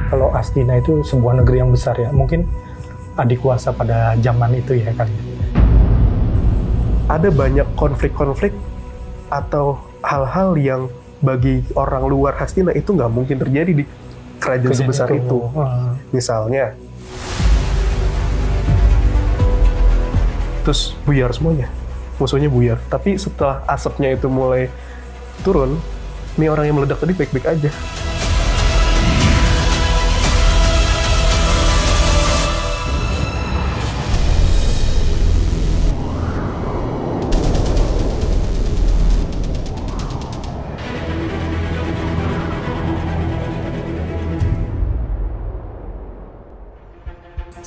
kalau Astina itu sebuah negeri yang besar ya, mungkin adikuasa pada zaman itu ya kali ya. Ada banyak konflik-konflik atau hal-hal yang bagi orang luar Hastina itu nggak mungkin terjadi di kerajaan sebesar itu. Misalnya, terus buyar semuanya, musuhnya buyar. Tapi setelah asapnya itu mulai turun, ini orang yang meledak tadi baik-baik aja.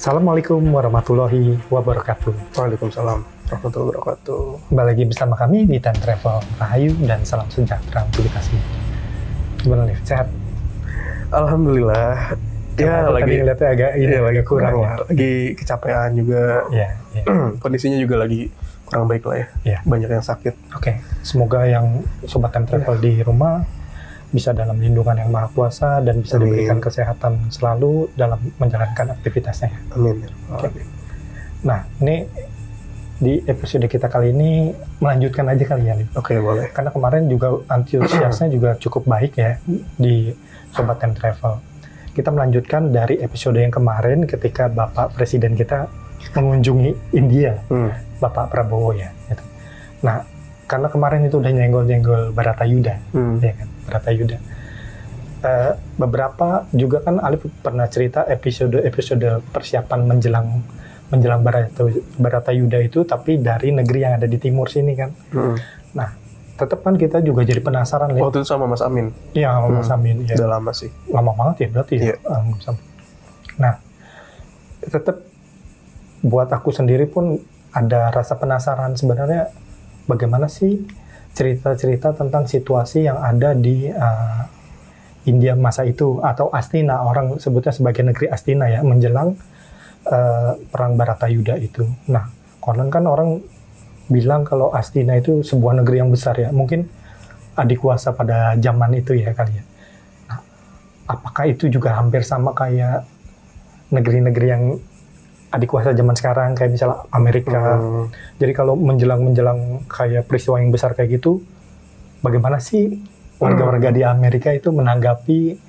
Assalamualaikum warahmatullahi wabarakatuh. Waalaikumsalam warahmatullahi wabarakatuh. Kembali lagi bersama kami di Time Travel Rahayu dan salam sejahtera untuk kita semua. Gimana nih, sehat? Alhamdulillah. Ya lagi ngeliatnya agak ini lagi kurang ya. lah. Lagi kecapean juga. Iya. Kondisinya juga lagi kurang baik lah ya. Iya. Banyak yang sakit. Oke. Semoga yang sobat Time Travel di rumah bisa dalam lindungan yang Maha Kuasa dan bisa diberikan kesehatan selalu dalam menjalankan aktivitasnya. Amin. Oke. Nah, ini di episode kita kali ini melanjutkan aja kali ya, Lim. Oke, boleh. Karena kemarin juga antusiasnya juga cukup baik ya di Sobat Time Travel. Kita melanjutkan dari episode yang kemarin ketika Bapak Presiden kita mengunjungi India, Bapak Prabowo ya. Gitu. Nah, karena kemarin itu udah nyenggol-nyenggol Bharatayuda, ya kan, Bharatayuda. Beberapa juga kan Alif pernah cerita episode persiapan menjelang Bharatayuda itu, tapi dari negeri yang ada di timur sini kan. Nah, tetap kan kita juga jadi penasaran. Waktu itu sama Mas Amin. Iya, sama Mas Amin. Ya. Udah lama sih. Lama banget ya berarti ya. Nah, tetap buat aku sendiri pun ada rasa penasaran sebenarnya. Bagaimana sih cerita-cerita tentang situasi yang ada di India masa itu, atau Astina, orang sebutnya sebagai negeri Astina ya, menjelang perang Bharatayuda itu. Nah, konon kan orang bilang kalau Astina itu sebuah negeri yang besar ya, mungkin adikuasa pada zaman itu ya kali ya. Nah, apakah itu juga hampir sama kayak negeri-negeri yang adikuasa zaman sekarang, kayak misalnya Amerika. Jadi kalau menjelang kayak peristiwa yang besar kayak gitu, bagaimana sih warga-warga di Amerika itu menanggapi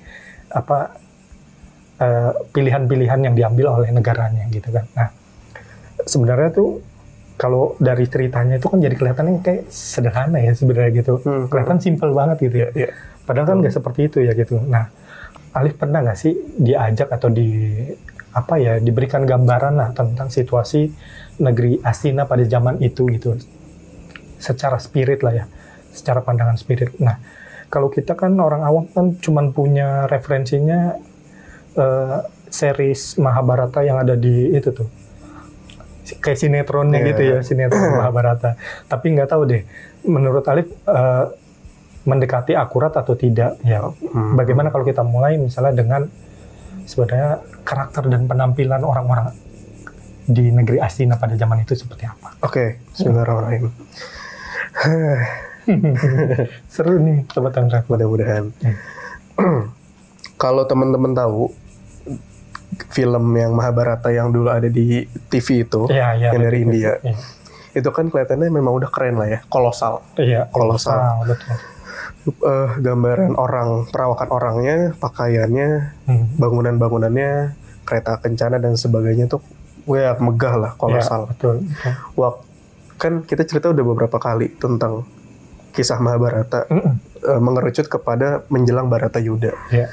pilihan-pilihan yang diambil oleh negaranya gitu kan. Nah, sebenarnya tuh kalau dari ceritanya itu kan jadi kelihatannya kayak sederhana ya sebenarnya gitu. Kelihatan simpel banget gitu ya. Padahal kan nggak seperti itu ya gitu. Nah, Alif pernah nggak sih diajak atau diberikan gambaran lah tentang situasi negeri Astina pada zaman itu gitu, secara spirit lah ya, secara pandangan spirit. Nah, kalau kita kan orang awam kan cuman punya referensinya series Mahabharata yang ada di itu tuh, kayak sinetronnya gitu ya, sinetron Mahabharata. Tapi nggak tahu deh, menurut Alif mendekati akurat atau tidak ya. Bagaimana kalau kita mulai misalnya dengan sebenarnya karakter dan penampilan orang-orang di negeri Astina pada zaman itu seperti apa? Oke, bismillahirrahmanirrahim. Seru nih, Sobat Time Travel. Mudah-mudahan. Kalau teman-teman tahu film yang Mahabharata yang dulu ada di TV itu, yang dari India, itu kan kelihatannya memang udah keren lah ya, kolosal. Iya, kolosal, betul. Gambaran orang, perawakan orangnya, pakaiannya, bangunan-bangunannya, kereta kencana dan sebagainya tuh, megah lah, kolosal. Ya, betul. Wah, kan kita cerita udah beberapa kali tentang kisah Mahabharata, mengerucut kepada menjelang Bharatayuda. Ya.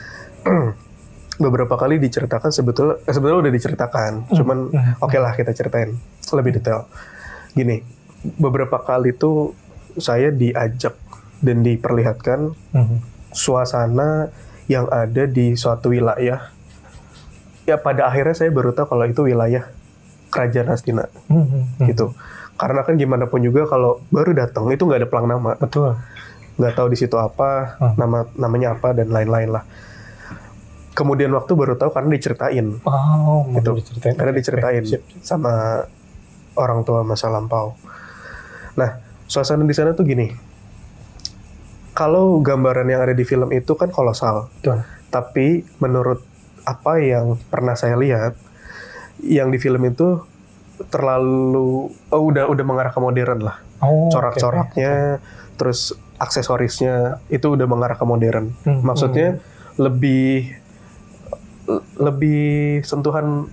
Beberapa kali diceritakan sebetulnya udah diceritakan, cuman oke lah kita ceritain lebih detail. Gini, beberapa kali tuh saya diajak dan diperlihatkan suasana yang ada di suatu wilayah. Ya pada akhirnya saya baru tahu kalau itu wilayah kerajaan Hastina, gitu. Karena kan gimana pun juga kalau baru datang itu nggak ada pelang nama. Betul. Nggak tahu di situ apa, namanya apa dan lain-lain lah. Kemudian waktu baru tahu karena diceritain. Gitu. Karena diceritain sama orang tua masa lampau. Nah, suasana di sana tuh gini. Kalau gambaran yang ada di film itu kan kolosal. Betul. Tapi menurut apa yang pernah saya lihat, yang di film itu terlalu udah mengarah ke modern lah. Corak-coraknya, terus aksesorisnya itu udah mengarah ke modern. Maksudnya lebih sentuhan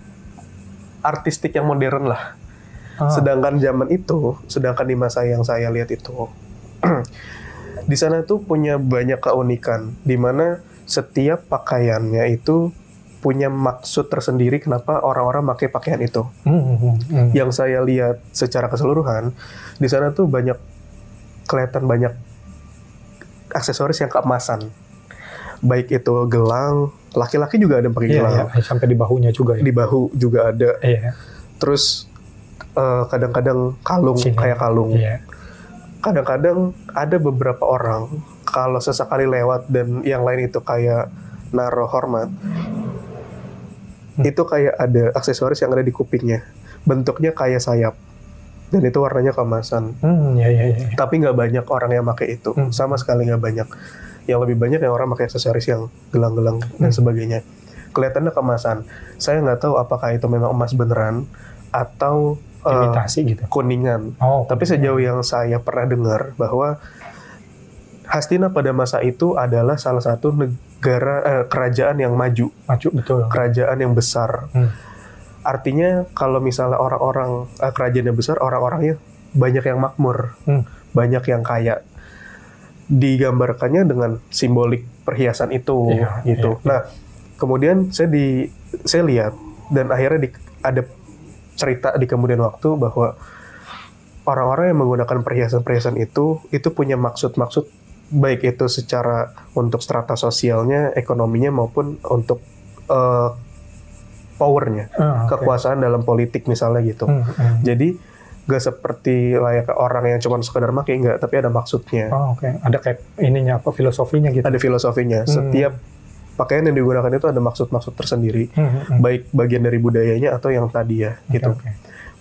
artistik yang modern lah. Sedangkan di masa yang saya lihat itu, di sana tuh punya banyak keunikan, di mana setiap pakaiannya itu punya maksud tersendiri kenapa orang-orang pakai pakaian itu. Yang saya lihat secara keseluruhan, di sana tuh kelihatan banyak aksesoris yang keemasan. Baik itu gelang, laki-laki juga ada yang pakai gelang. Iya, sampai di bahunya juga ya. Di bahu juga ada. Iya. Terus kadang-kadang kalung, kayak kalung. Iya. Kadang-kadang ada beberapa orang, kalau sesekali lewat dan yang lain itu kayak naruh hormat, itu kayak ada aksesoris yang ada di kupingnya. Bentuknya kayak sayap. Dan itu warnanya keemasan. Iya. Tapi nggak banyak orang yang pakai itu. Sama sekali nggak banyak. Yang lebih banyak yang orang pakai aksesoris yang gelang-gelang dan sebagainya. Kelihatannya keemasan. Saya nggak tahu apakah itu memang emas beneran atau imitasi gitu. Kuningan. Tapi sejauh yang saya pernah dengar bahwa Hastina pada masa itu adalah salah satu kerajaan yang maju. Betul. Kerajaan yang besar. Artinya kalau misalnya orang-orang kerajaan yang besar, orang-orangnya banyak yang makmur, banyak yang kaya. Digambarkannya dengan simbolik perhiasan itu, gitu. Iya. Nah, kemudian saya lihat dan akhirnya ada cerita di kemudian waktu bahwa orang-orang yang menggunakan perhiasan-perhiasan itu punya maksud-maksud, baik itu secara untuk strata sosialnya, ekonominya maupun untuk powernya, kekuasaan dalam politik misalnya gitu. Jadi gak seperti layaknya orang yang cuma sekedar pakai, enggak, tapi ada maksudnya. Ada kayak ininya apa, filosofinya gitu. Ada filosofinya. Setiap pakaian yang digunakan itu ada maksud-maksud tersendiri, baik bagian dari budayanya atau yang tadi ya, gitu.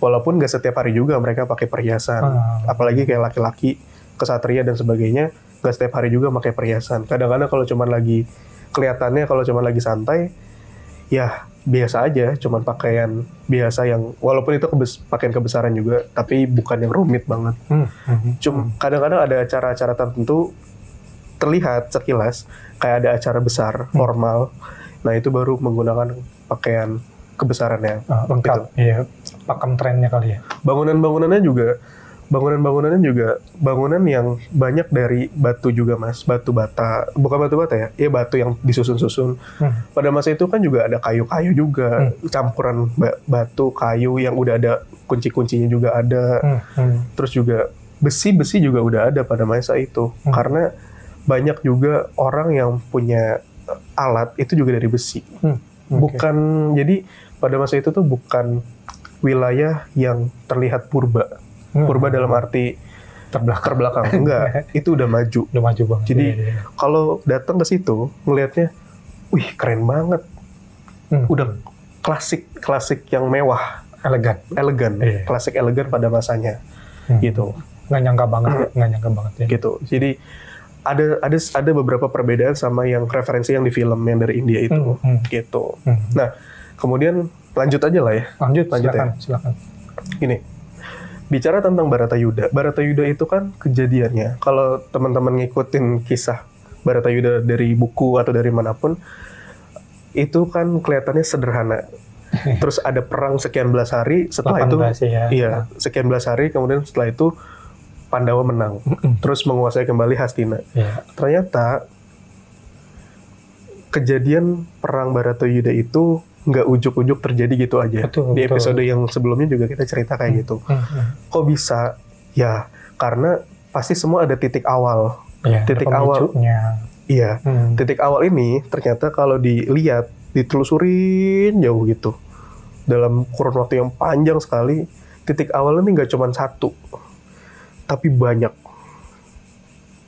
Walaupun gak setiap hari juga mereka pakai perhiasan, apalagi kayak laki-laki, kesatria dan sebagainya, gak setiap hari juga pakai perhiasan. Kadang-kadang kalau cuma lagi santai, ya biasa aja, cuman pakaian biasa yang walaupun itu pakaian kebesaran juga, tapi bukan yang rumit banget. Cuma kadang-kadang ada acara-acara tertentu terlihat sekilas kayak ada acara besar formal. Nah itu baru menggunakan pakaian kebesarannya. Lengkap. Gitu. Iya, pakem trennya kali ya. Bangunan-bangunannya juga bangunan yang banyak dari batu juga, Mas. Batu bata, bukan batu bata ya? Iya, batu yang disusun-susun. Pada masa itu kan juga ada kayu-kayu juga, campuran batu, kayu yang udah ada kunci-kuncinya juga ada. Terus juga besi-besi juga udah ada pada masa itu. Karena banyak juga orang yang punya alat itu juga dari besi. Bukan, jadi pada masa itu tuh bukan wilayah yang terlihat purba. Purba dalam arti terbelakang. Enggak, itu udah maju. Udah maju banget. Jadi kalau datang ke situ ngelihatnya, wih keren banget. Udah klasik yang mewah, elegan, klasik elegan pada masanya. Gitu. Nggak nyangka banget ya. Gitu. Jadi ada beberapa perbedaan sama yang referensi yang di film yang dari India itu. Gitu. Nah, kemudian lanjut aja lah ya. Lanjut silakan. Gini. Bicara tentang Baratayuda. Baratayuda itu kan kejadiannya, kalau teman-teman ngikutin kisah Baratayuda dari buku atau dari manapun, itu kan kelihatannya sederhana. Terus ada perang sekian belas hari, setelah itu sekian belas hari, kemudian setelah itu Pandawa menang, terus menguasai kembali Hastina. Ternyata kejadian perang Baratayuda itu nggak ujuk-ujuk terjadi gitu aja. Di episode yang sebelumnya juga kita cerita kayak gitu. Kok bisa? Ya, karena pasti semua ada titik awal. Titik awal. Iya. Titik awal ini ternyata kalau dilihat, ditelusurin jauh gitu, dalam kurun waktu yang panjang sekali, titik awal ini nggak cuma satu, tapi banyak,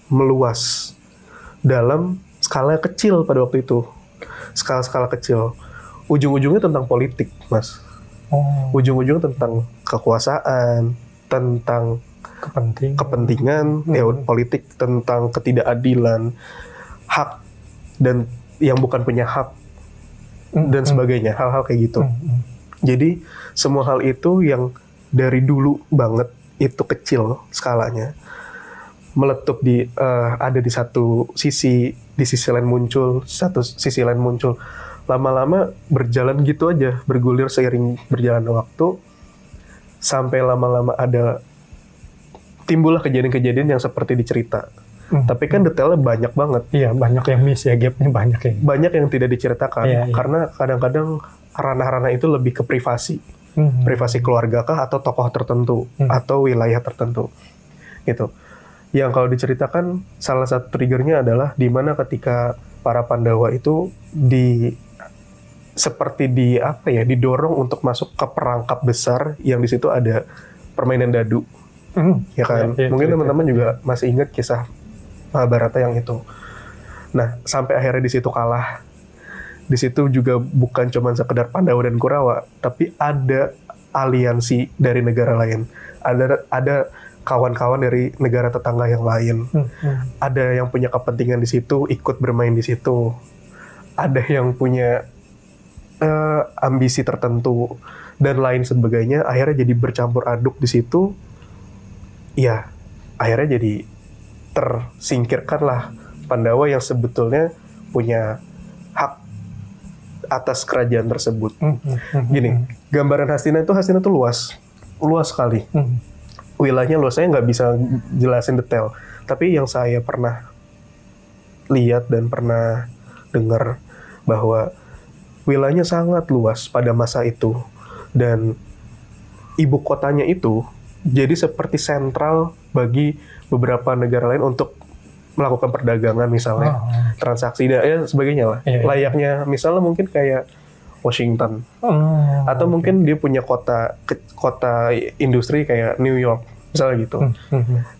meluas dalam skala kecil pada waktu itu. Skala kecil. Ujung-ujungnya tentang politik, Mas. Ujung-ujungnya tentang kekuasaan, tentang kepentingan, politik, tentang ketidakadilan, hak, dan yang bukan punya hak. dan sebagainya, hal-hal kayak gitu. Jadi semua hal itu yang dari dulu banget itu kecil skalanya, meletup ada di satu sisi, di sisi lain muncul, satu sisi lain muncul, lama-lama berjalan gitu aja, bergulir seiring berjalan waktu, sampai lama-lama timbullah kejadian-kejadian yang seperti dicerita. Tapi kan detailnya banyak banget. Iya, banyak yang miss ya, gapnya banyak ya. Banyak yang tidak diceritakan, Iya. karena kadang-kadang ranah-ranah itu lebih ke privasi. Privasi keluarga kah, atau tokoh tertentu, atau wilayah tertentu. Gitu. Yang kalau diceritakan, salah satu triggernya adalah di mana ketika para Pandawa itu didorong untuk masuk ke perangkap besar yang di situ ada permainan dadu. Ya kan? Mungkin teman-teman juga masih ingat kisah Mahabharata yang itu. Nah, sampai akhirnya di situ kalah. Di situ juga bukan cuma sekedar Pandawa dan Kurawa, tapi ada aliansi dari negara lain. Ada kawan-kawan dari negara tetangga yang lain. Ada yang punya kepentingan di situ, ikut bermain di situ. Ada yang punya ambisi tertentu dan lain sebagainya. Akhirnya jadi bercampur aduk di situ. Ya, akhirnya jadi tersingkirkanlah Pandawa yang sebetulnya punya hak atas kerajaan tersebut. Gini, gambaran Hastina itu luas sekali. Wilayahnya luas, saya nggak bisa jelasin detail. Tapi yang saya pernah lihat dan pernah dengar bahwa wilayahnya sangat luas pada masa itu, dan ibu kotanya itu jadi seperti sentral bagi beberapa negara lain untuk melakukan perdagangan, misalnya transaksi dan sebagainya lah. Layaknya misalnya mungkin kayak Washington, atau mungkin dia punya kota industri kayak New York misalnya gitu.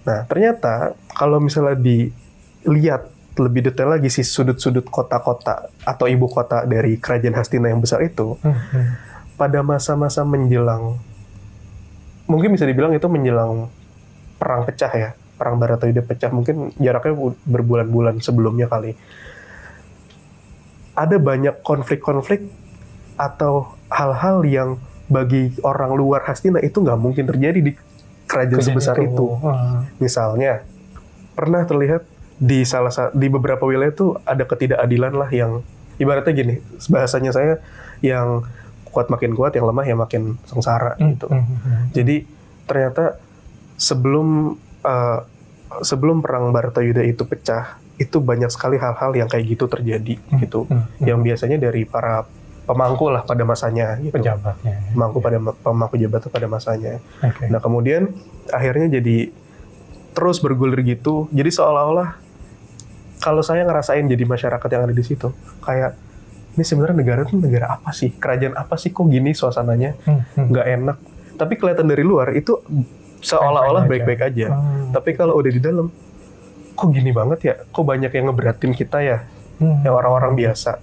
Nah, ternyata kalau misalnya dilihat lebih detail lagi sih sudut-sudut kota-kota atau ibu kota dari kerajaan Hastina yang besar itu, pada masa-masa menjelang, mungkin bisa dibilang itu menjelang perang pecah ya, perang Baratayuda pecah, mungkin jaraknya berbulan-bulan sebelumnya kali. Ada banyak konflik-konflik atau hal-hal yang bagi orang luar Hastina itu nggak mungkin terjadi di kerajaan sebesar itu. Misalnya, pernah terlihat di beberapa wilayah itu ada ketidakadilan lah, yang ibaratnya gini, bahasanya saya, yang kuat makin kuat, yang lemah yang makin sengsara gitu. Jadi ternyata sebelum perang Baratayuda itu pecah, itu banyak sekali hal-hal yang kayak gitu terjadi gitu, yang biasanya dari para pemangku lah pada masanya, gitu. Pejabatnya. Pemangku jabatan pada masanya. Nah, kemudian akhirnya jadi terus bergulir gitu. Jadi seolah-olah kalau saya ngerasain jadi masyarakat yang ada di situ, kayak ini sebenarnya negara itu negara apa sih? Kerajaan apa sih? Kok gini suasananya? Nggak enak. Tapi kelihatan dari luar itu seolah-olah baik-baik aja. Tapi kalau udah di dalam, kok gini banget ya? Kok banyak yang ngeberatin kita ya? Yang orang-orang biasa.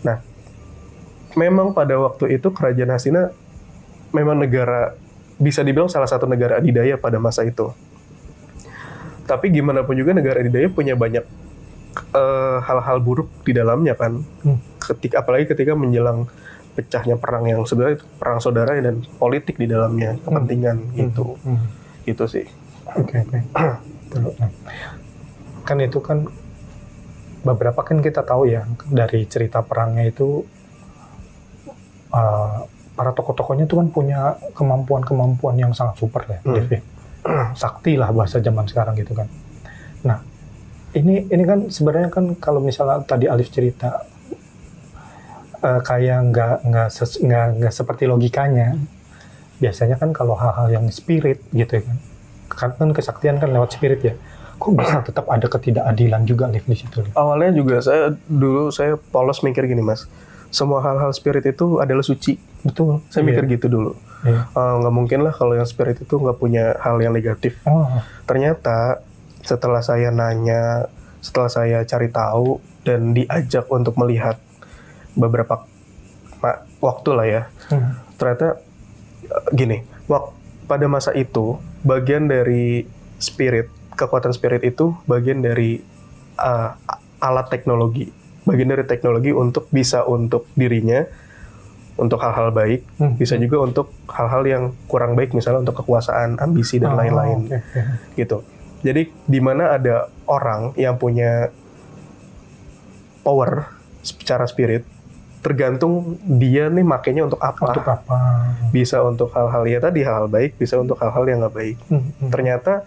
Nah, memang pada waktu itu kerajaan Hastina memang negara, bisa dibilang salah satu negara adidaya pada masa itu. Tapi gimana pun juga negara adidaya punya banyak hal-hal buruk di dalamnya kan. Apalagi ketika menjelang pecahnya perang yang sebenarnya itu perang saudara dan politik di dalamnya, kepentingan gitu. Gitu sih. Oke. Kan itu kan beberapa kan kita tahu ya dari cerita perangnya itu, para tokoh-tokohnya itu kan punya kemampuan-kemampuan yang sangat super ya, Dev. Sakti lah bahasa zaman sekarang gitu kan. Nah, ini kan sebenarnya kan kalau misalnya tadi Alif cerita kayak nggak seperti logikanya. Biasanya kan kalau hal-hal yang spirit gitu ya kan kesaktian kan lewat spirit ya. Kok bisa tetap ada ketidakadilan juga Alif di situ? Awalnya juga saya polos mikir gini, Mas. Semua hal-hal spirit itu adalah suci. Betul. Saya mikir gitu dulu. Nggak mungkin lah kalau yang spirit itu nggak punya hal yang negatif. Ternyata setelah saya nanya, setelah saya cari tahu dan diajak untuk melihat beberapa waktu lah ya, ternyata gini, pada masa itu bagian dari spirit, kekuatan spirit itu bagian dari alat teknologi. bagian dari teknologi untuk dirinya, untuk hal-hal baik, bisa juga untuk hal-hal yang kurang baik, misalnya untuk kekuasaan, ambisi dan lain-lain, gitu. Jadi di mana ada orang yang punya power secara spirit, tergantung dia nih makainya untuk apa. Untuk apa? Bisa untuk hal-hal ya tadi, hal baik, bisa untuk hal-hal yang nggak baik. Ternyata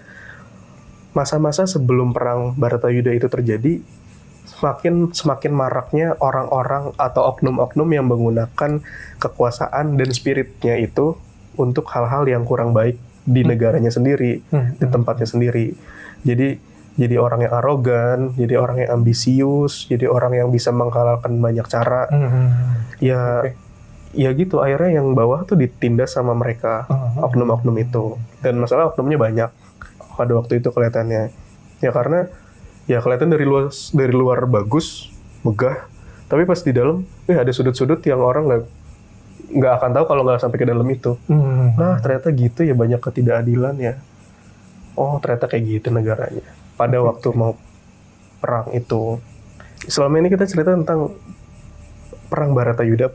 masa-masa sebelum perang Baratayuda itu terjadi, semakin maraknya orang-orang atau oknum-oknum yang menggunakan kekuasaan dan spiritnya itu untuk hal-hal yang kurang baik di negaranya sendiri, di tempatnya sendiri. Jadi orang yang arogan, jadi orang yang ambisius, jadi orang yang bisa menghalalkan banyak cara. Ya gitu, akhirnya yang bawah tuh ditindas sama mereka, oknum-oknum itu. Dan masalah oknumnya banyak pada waktu itu kelihatannya. Ya karena ya kelihatan dari luar bagus, megah, tapi pas di dalam ada sudut-sudut yang orang nggak akan tahu kalau nggak sampai ke dalam itu. Nah ternyata gitu ya, banyak ketidakadilan ya. Oh ternyata kayak gitu negaranya pada waktu mau perang itu. Selama ini kita cerita tentang perang Baratayuda,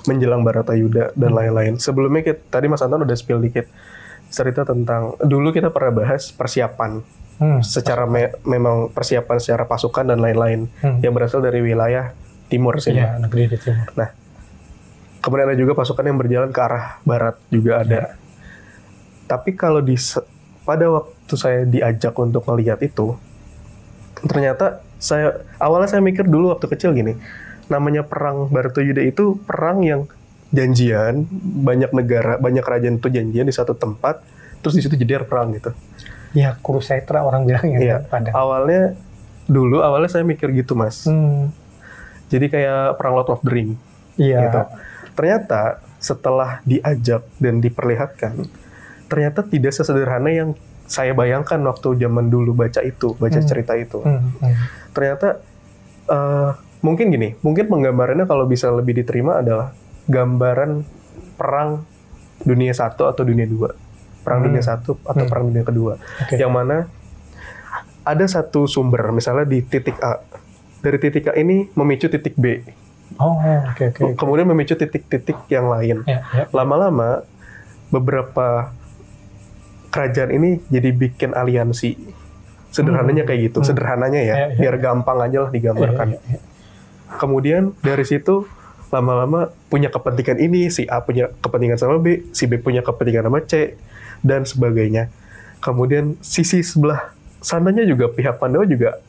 menjelang Baratayuda dan lain-lain. Sebelumnya tadi Mas Anton udah spill dikit cerita tentang, dulu kita pernah bahas persiapan secara memang persiapan secara pasukan dan lain-lain yang berasal dari wilayah timur sini. Iya, negeri di timur. Nah, kemudian ada juga pasukan yang berjalan ke arah barat juga ada. Tapi kalau pada waktu saya diajak untuk melihat itu, ternyata awalnya saya mikir dulu waktu kecil gini, namanya perang Baratayuda itu perang yang janjian, banyak negara, banyak kerajaan itu janjian di satu tempat, terus di situ jeder perang gitu. Ya, Crusader orang bilangnya. Iya. Awalnya saya mikir gitu, Mas. Jadi kayak perang Lord of the Ring. Iya. Gitu. Ternyata setelah diajak dan diperlihatkan, ternyata tidak sesederhana yang saya bayangkan waktu zaman dulu baca cerita itu. Ternyata mungkin penggambarannya kalau bisa lebih diterima adalah gambaran perang dunia 1 atau dunia 2. Perang dunia 1 atau perang dunia kedua. Yang mana ada satu sumber, misalnya di titik A. Dari titik A ini memicu titik B. Kemudian memicu titik-titik yang lain. Lama-lama beberapa kerajaan ini jadi bikin aliansi. Sederhananya kayak gitu. Sederhananya ya, biar gampang aja lah digambarkan. Kemudian dari situ lama-lama punya kepentingan ini, si A punya kepentingan sama B, si B punya kepentingan sama C, dan sebagainya. Kemudian sisi sebelah sananya juga pihak Pandawa juga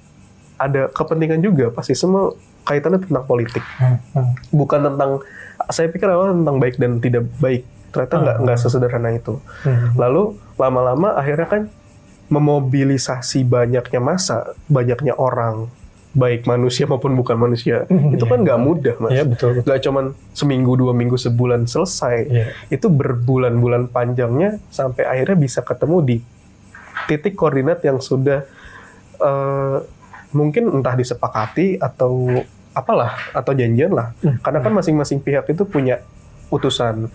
ada kepentingan juga, pasti semua kaitannya tentang politik. Bukan tentang, saya pikir awalnya tentang baik dan tidak baik. Ternyata nggak sesederhana itu. Lalu lama-lama akhirnya kan memobilisasi banyaknya massa, banyaknya orang, baik manusia maupun bukan manusia. Itu kan nggak mudah, Mas. Betul. Nggak cuman seminggu, 2 minggu, sebulan selesai. Itu berbulan-bulan panjangnya sampai akhirnya bisa ketemu di titik koordinat yang sudah mungkin entah disepakati atau apalah, atau janjian lah. Karena kan masing-masing pihak itu punya utusan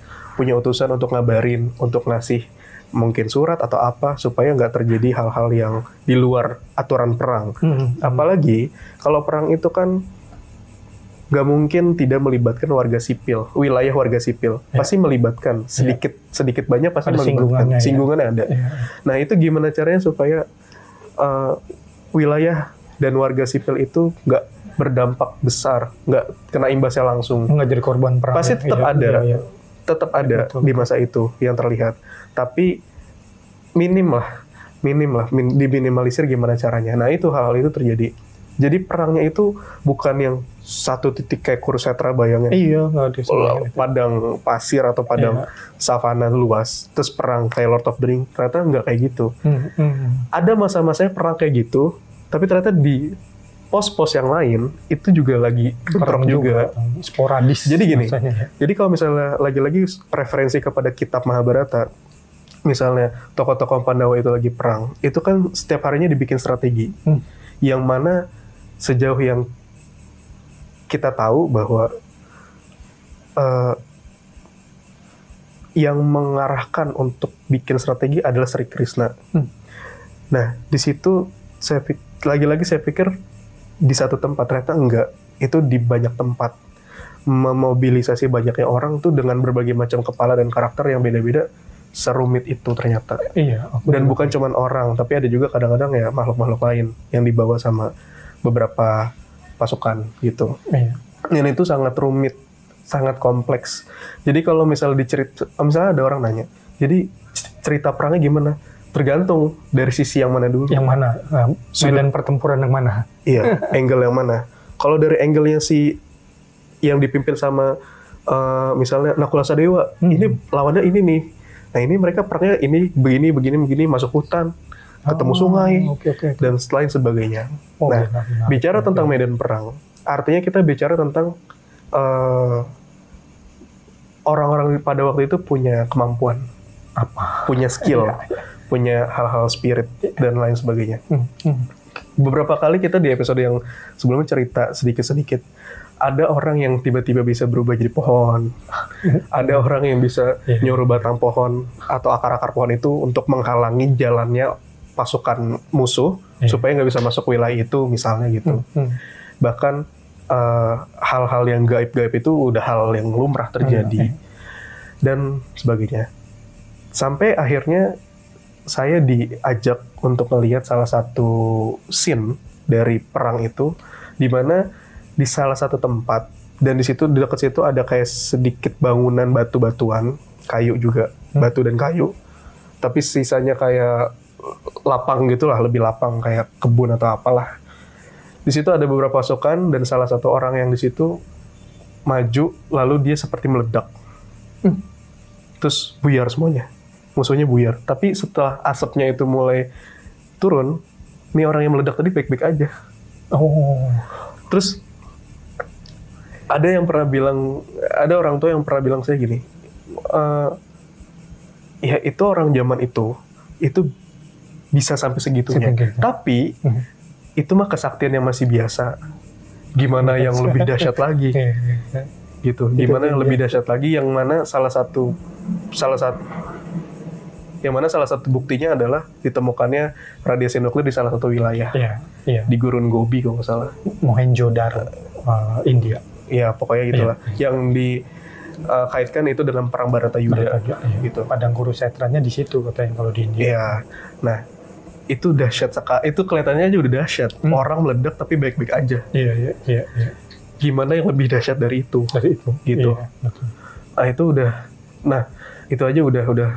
untuk ngabarin, untuk ngasih mungkin surat atau apa, supaya nggak terjadi hal-hal yang di luar aturan perang. Apalagi kalau perang itu kan nggak mungkin tidak melibatkan warga sipil, wilayah warga sipil. Pasti melibatkan, sedikit banyak pasti ada melibatkan. Singgungannya ada. Nah itu gimana caranya supaya wilayah dan warga sipil itu nggak berdampak besar, nggak kena imbasnya langsung. Nggak jadi korban perang. Pasti tetap ada. Tetap ada di masa itu yang terlihat, tapi diminimalisir gimana caranya. Nah itu hal-hal itu terjadi. Jadi perangnya itu bukan yang satu titik kayak Kurusetra bayangnya. Padang pasir atau padang savana luas, terus perang kayak Lord of the Ring. Ternyata nggak kayak gitu. Ada masa-masanya perang kayak gitu, tapi ternyata di pos-pos yang lain itu juga lagi bentrok juga. Sporadis. Jadi gini, jadi kalau misalnya lagi-lagi referensi kepada kitab Mahabharata, misalnya tokoh-tokoh Pandawa itu lagi perang, itu kan setiap harinya dibikin strategi. Yang mana sejauh yang kita tahu bahwa yang mengarahkan untuk bikin strategi adalah Sri Krishna. Nah, di situ saya pikir di satu tempat, ternyata enggak. Itu di banyak tempat. Memobilisasi banyaknya orang tuh dengan berbagai macam kepala dan karakter yang beda-beda, serumit itu ternyata. Iya. Dan bukan cuman orang, tapi ada juga kadang-kadang ya makhluk-makhluk lain yang dibawa sama beberapa pasukan gitu. Iya. Dan itu sangat rumit, sangat kompleks. Jadi kalau misalnya misalnya ada orang nanya, jadi cerita perangnya gimana? Tergantung dari sisi yang mana dulu. Yang mana? Medan pertempuran yang mana? Iya, angle yang mana? Kalau dari angle-nya yang dipimpin sama misalnya Nakula Sadewa, ini lawannya ini nih. Nah ini mereka perangnya ini begini masuk hutan, ketemu sungai, okay. dan lain sebagainya. Nah, bicara tentang medan perang, artinya kita bicara tentang orang-orang pada waktu itu punya kemampuan, punya skill, punya hal-hal spirit dan lain sebagainya. Beberapa kali kita di episode yang sebelumnya cerita sedikit-sedikit, ada orang yang tiba-tiba bisa berubah jadi pohon, ada orang yang bisa nyuruh batang pohon atau akar-akar pohon itu untuk menghalangi jalannya pasukan musuh supaya nggak bisa masuk wilayah itu misalnya gitu. Bahkan hal-hal yang gaib-gaib itu udah hal yang lumrah terjadi dan sebagainya. Sampai akhirnya saya diajak untuk melihat salah satu scene dari perang itu, di mana di salah satu tempat, dan di situ di dekat situ ada kayak sedikit bangunan batu-batuan, kayu juga, batu dan kayu, tapi sisanya kayak lapang gitulah, lebih lapang kayak kebun atau apalah. Di situ ada beberapa pasukan dan salah satu orang yang di situ maju, lalu dia seperti meledak, terus buyar semuanya, musuhnya buyar. Tapi setelah asapnya itu mulai turun, nih orang yang meledak tadi baik-baik aja. Terus ada orang tua yang pernah bilang saya gini, ya itu orang zaman itu bisa sampai segitunya. Tapi itu mah kesaktian yang masih biasa. Gimana yang lebih dahsyat lagi? Gitu. Gimana yang lebih dahsyat lagi? Yang mana salah satu buktinya adalah ditemukannya radiasi nuklir di salah satu wilayah. Di Gurun Gobi kalau nggak salah. Mohenjo-daro, India. Iya, pokoknya gitulah. Yang dikaitkan itu dengan perang Baratayuda. Gitu. Padang Kurusetranya di situ katanya kalau di India. Iya. Nah, itu dahsyat sekali. Itu kelihatannya aja udah dahsyat. Orang meledak tapi baik-baik aja. Iya. Gimana yang lebih dahsyat dari itu? Gitu. Iya, betul. Itu aja udah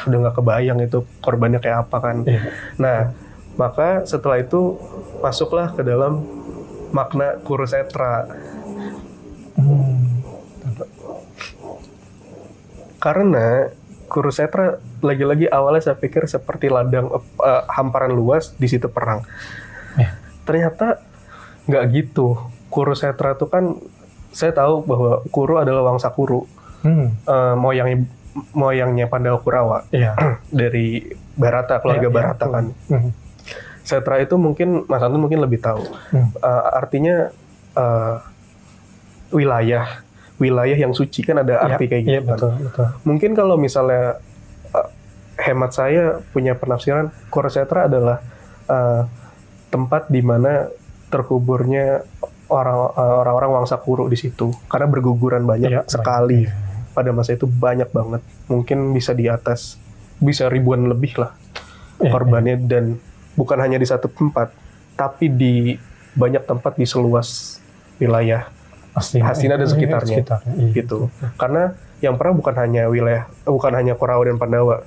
nggak kebayang itu korbannya kayak apa kan. Nah, maka setelah itu masuklah ke dalam makna Kurusetra. Karena Kurusetra lagi-lagi awalnya saya pikir seperti ladang hamparan luas di situ perang. Ternyata nggak gitu. Kurusetra itu kan saya tahu bahwa Kuru adalah Wangsa Kuru, moyangnya Pandawa Kurawa dari Barata, keluarga Barata kan. Setra itu mungkin Mas Anton mungkin lebih tahu. Artinya wilayah yang suci kan ada arti kayak gitu kan. Betul. Mungkin kalau misalnya hemat saya punya penafsiran, Kurusetra adalah tempat di mana terkuburnya orang-orang Wangsa Kuru di situ, karena berguguran banyak sekali. Pada masa itu banyak banget, mungkin bisa ribuan lebih lah korbannya, dan bukan hanya di satu tempat, tapi di banyak tempat di seluas wilayah Hastina dan sekitarnya. Gitu. Karena yang perang bukan hanya Kurawa dan Pandawa,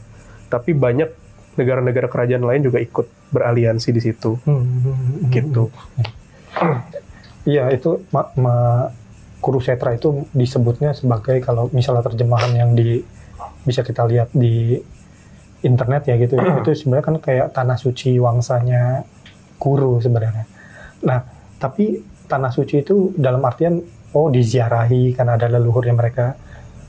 tapi banyak negara-negara kerajaan lain juga ikut beraliansi di situ. Gitu. Iya, itu Kurusetra itu disebutnya sebagai, kalau misalnya terjemahan yang bisa kita lihat di internet ya gitu, itu sebenarnya kan kayak tanah suci wangsanya Kuru sebenarnya. Nah, tapi tanah suci itu dalam artian diziarahi karena ada leluhurnya mereka,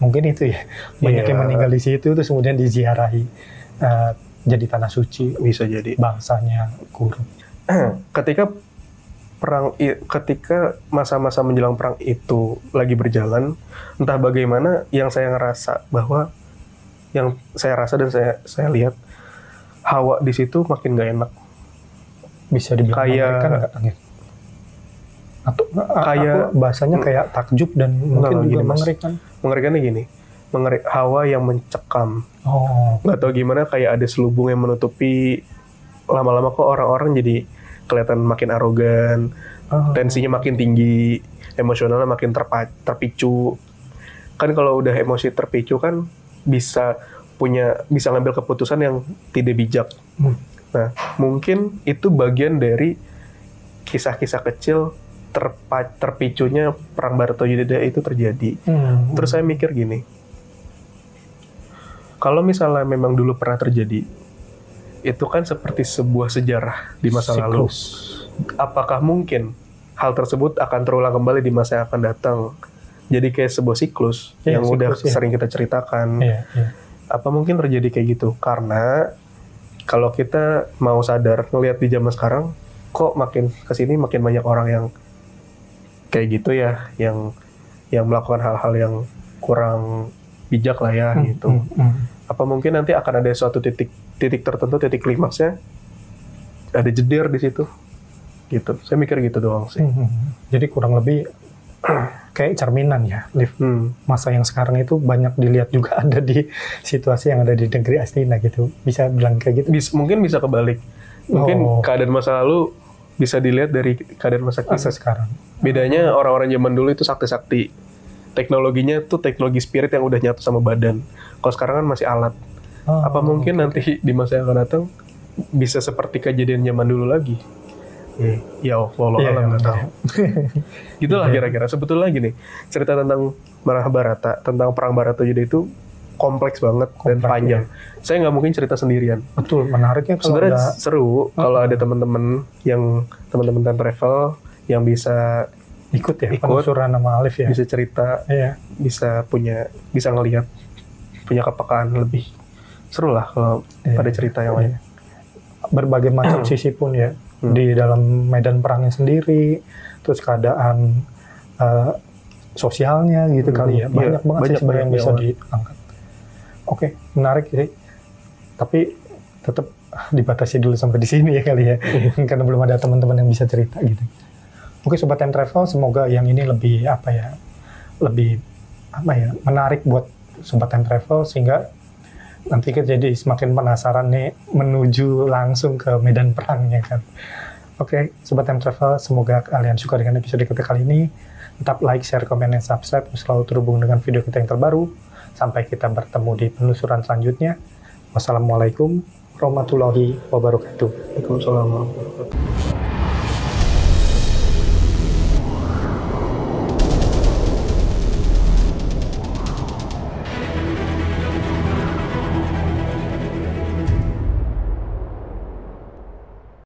mungkin itu ya, banyak yang meninggal di situ terus kemudian diziarahi jadi tanah suci, bisa jadi bangsanya Kuru. Ketika masa-masa menjelang perang itu lagi berjalan, entah bagaimana yang saya ngerasa bahwa yang saya rasa dan saya lihat hawa di situ makin gak enak. Bisa dibilang kayak Atau Kayak- aku bahasanya kayak takjub dan mungkin gini, juga Mas. mengerikan. Mengerikannya gini, hawa yang mencekam. Oh, Nggak tahu gimana, kayak ada selubung yang menutupi. Lama-lama kok orang-orang jadi kelihatan makin arogan, tensinya makin tinggi, emosionalnya makin terpicu. Kan kalau udah emosi terpicu kan bisa ngambil keputusan yang tidak bijak. Nah, mungkin itu bagian dari kisah-kisah kecil terpicunya Perang Bharatayuddha itu terjadi. Terus saya mikir gini, kalau misalnya memang dulu pernah terjadi, itu kan seperti sebuah sejarah di masa lalu. Apakah mungkin hal tersebut akan terulang kembali di masa yang akan datang? Jadi kayak sebuah siklus yang udah sering kita ceritakan. Apa mungkin terjadi kayak gitu? Karena kalau kita mau sadar ngelihat di zaman sekarang, kok makin kesini makin banyak orang yang kayak gitu ya, yang melakukan hal-hal yang kurang bijak lah ya gitu. Apa mungkin nanti akan ada suatu titik tertentu, titik klimaksnya ada jeder di situ gitu. Saya mikir gitu doang sih. Jadi kurang lebih kayak cerminan ya, Liv. Masa yang sekarang itu banyak dilihat juga ada di situasi yang ada di negeri Astina gitu. Bisa bilang kayak gitu? Mungkin bisa kebalik. Mungkin keadaan masa lalu bisa dilihat dari keadaan masa sekarang. Bedanya orang-orang zaman dulu itu sakti-sakti. Teknologinya tuh teknologi spirit yang udah nyatu sama badan. Kalau sekarang kan masih alat. Apa mungkin nanti di masa yang akan datang bisa seperti kejadian zaman dulu lagi? Ya Allah alam nggak tahu. Gitulah kira-kira. Sebetulnya gini, cerita tentang Mahabharata, tentang Perang Bharatayuddha itu kompleks banget dan panjang. Saya nggak mungkin cerita sendirian. Betul, menariknya kalau sebenarnya seru kalau ada teman-teman time travel yang bisa ikut penelusuran sama Alif ya. Bisa cerita, bisa ngelihat, punya kepekaan lebih. Seru lah kalau pada cerita yang lain. Berbagai macam sisi pun ya. Di dalam medan perangnya sendiri, terus keadaan sosialnya gitu kali ya. Banyak banget sih yang bisa diangkat. Oke, menarik sih. Tapi tetap dibatasi dulu sampai di sini ya kali ya. Karena belum ada teman-teman yang bisa cerita gitu. Oke, Sobat Time Travel, semoga yang ini lebih menarik buat Sobat Time Travel, sehingga nanti kita jadi semakin penasaran nih menuju langsung ke medan perangnya kan. Oke, Sobat Time Travel, semoga kalian suka dengan episode kita kali ini. Tetap like, share, komen, dan subscribe untuk selalu terhubung dengan video kita yang terbaru. Sampai kita bertemu di penelusuran selanjutnya. Wassalamualaikum warahmatullahi wabarakatuh. Waalaikumsalam warahmatullahi wabarakatuh.